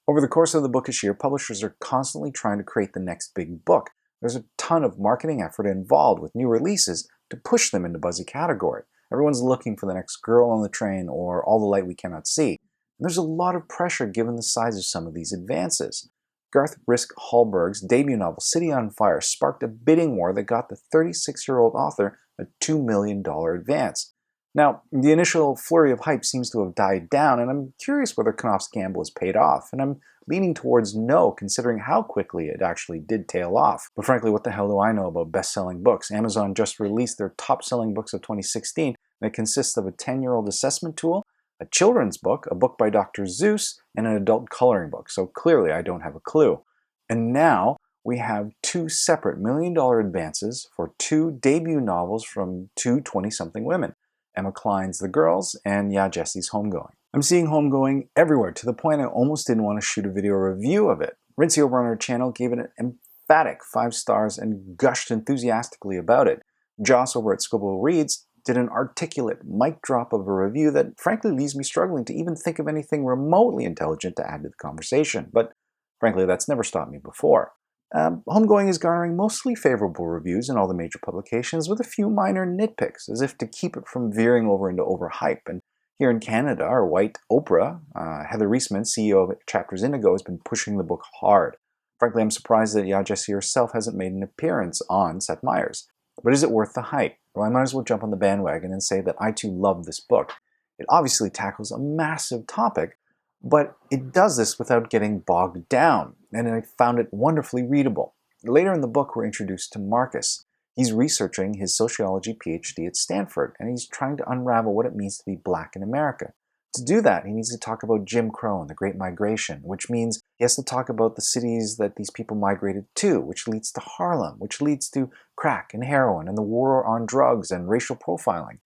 Over the course of the bookish year, publishers are constantly trying to create the next big book. There's a ton of marketing effort involved with new releases to push them into buzzy category. Everyone's looking for the next girl on the train or All the Light We Cannot See. And there's a lot of pressure given the size of some of these advances. Garth Risk Hallberg's debut novel, City on Fire, sparked a bidding war that got the 36-year-old author a $2 million advance. Now, the initial flurry of hype seems to have died down, and I'm curious whether Knopf's gamble has paid off, and I'm leaning towards no, considering how quickly it actually did tail off. But frankly, what the hell do I know about best-selling books? Amazon just released their top-selling books of 2016, and it consists of a 10-year-old assessment tool, a children's book, a book by Dr. Seuss, and an adult coloring book, so clearly I don't have a clue. And now we have two separate million-dollar advances for two debut novels from two 20-something women. Emma Cline's The Girls, and Yaa Gyasi's Homegoing. I'm seeing Homegoing everywhere, to the point I almost didn't want to shoot a video review of it. Litsy over on her channel gave it an emphatic 5 stars and gushed enthusiastically about it. Joss over at Scribble Reads did an articulate mic drop of a review that frankly leaves me struggling to even think of anything remotely intelligent to add to the conversation, but frankly that's never stopped me before. Homegoing is garnering mostly favorable reviews in all the major publications, with a few minor nitpicks, as if to keep it from veering over into overhype. And here in Canada, our white Oprah, Heather Reisman, CEO of Chapters Indigo, has been pushing the book hard. Frankly, I'm surprised that Yaa Gyasi herself hasn't made an appearance on Seth Meyers. But is it worth the hype? Well, I might as well jump on the bandwagon and say that I too love this book. It obviously tackles a massive topic, but it does this without getting bogged down, and I found it wonderfully readable. Later in the book, we're introduced to Marcus. He's researching his sociology PhD at Stanford, and he's trying to unravel what it means to be black in America. To do that, he needs to talk about Jim Crow and the Great Migration, which means he has to talk about the cities that these people migrated to, which leads to Harlem, which leads to crack and heroin and the war on drugs and racial profiling.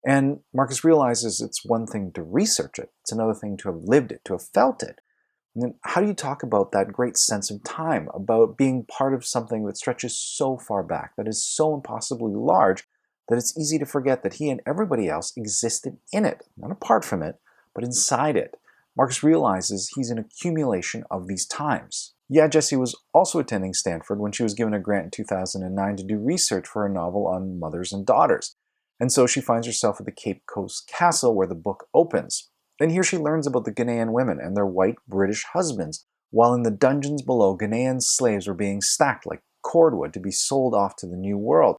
And Marcus realizes it's one thing to research it, it's another thing to have lived it, to have felt it. And then how do you talk about that great sense of time, about being part of something that stretches so far back, that is so impossibly large, that it's easy to forget that he and everybody else existed in it, not apart from it, but inside it. Marcus realizes he's an accumulation of these times. Yaa Gyasi was also attending Stanford when she was given a grant in 2009 to do research for a novel on mothers and daughters. And so she finds herself at the Cape Coast Castle where the book opens. And here she learns about the Ghanaian women and their white British husbands, while in the dungeons below, Ghanaian slaves were being stacked like cordwood to be sold off to the New World.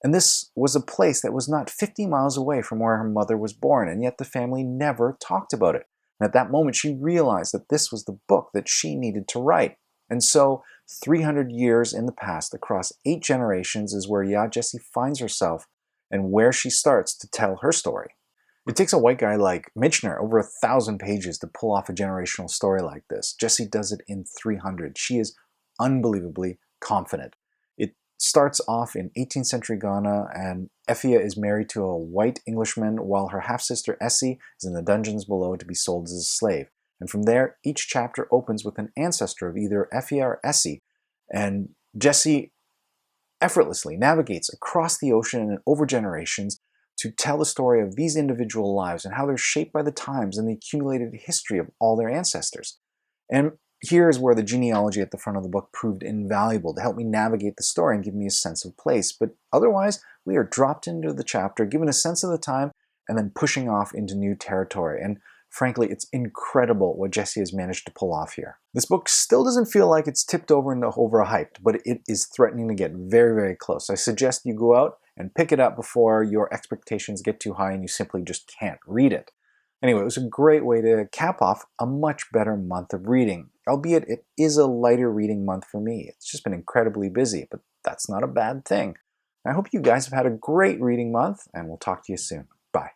And this was a place that was not 50 miles away from where her mother was born, and yet the family never talked about it. And at that moment, she realized that this was the book that she needed to write. And so, 300 years in the past, across 8 generations, is where Yaa Gyasi finds herself and where she starts to tell her story. It takes a white guy like Michener over 1,000 pages to pull off a generational story like this. Gyasi does it in 300. She is unbelievably confident. It starts off in 18th century Ghana, and Effia is married to a white Englishman, while her half-sister Essie is in the dungeons below to be sold as a slave. And from there, each chapter opens with an ancestor of either Effia or Essie, and Gyasi effortlessly navigates across the ocean and over generations to tell the story of these individual lives and how they're shaped by the times and the accumulated history of all their ancestors. And here is where the genealogy at the front of the book proved invaluable to help me navigate the story and give me a sense of place. But otherwise, we are dropped into the chapter, given a sense of the time, and then pushing off into new territory. And frankly, it's incredible what Gyasi has managed to pull off here. This book still doesn't feel like it's tipped over into overhyped, but it is threatening to get very, very close. I suggest you go out and pick it up before your expectations get too high and you simply just can't read it. Anyway, it was a great way to cap off a much better month of reading, albeit it is a lighter reading month for me. It's just been incredibly busy, but that's not a bad thing. I hope you guys have had a great reading month, and we'll talk to you soon. Bye.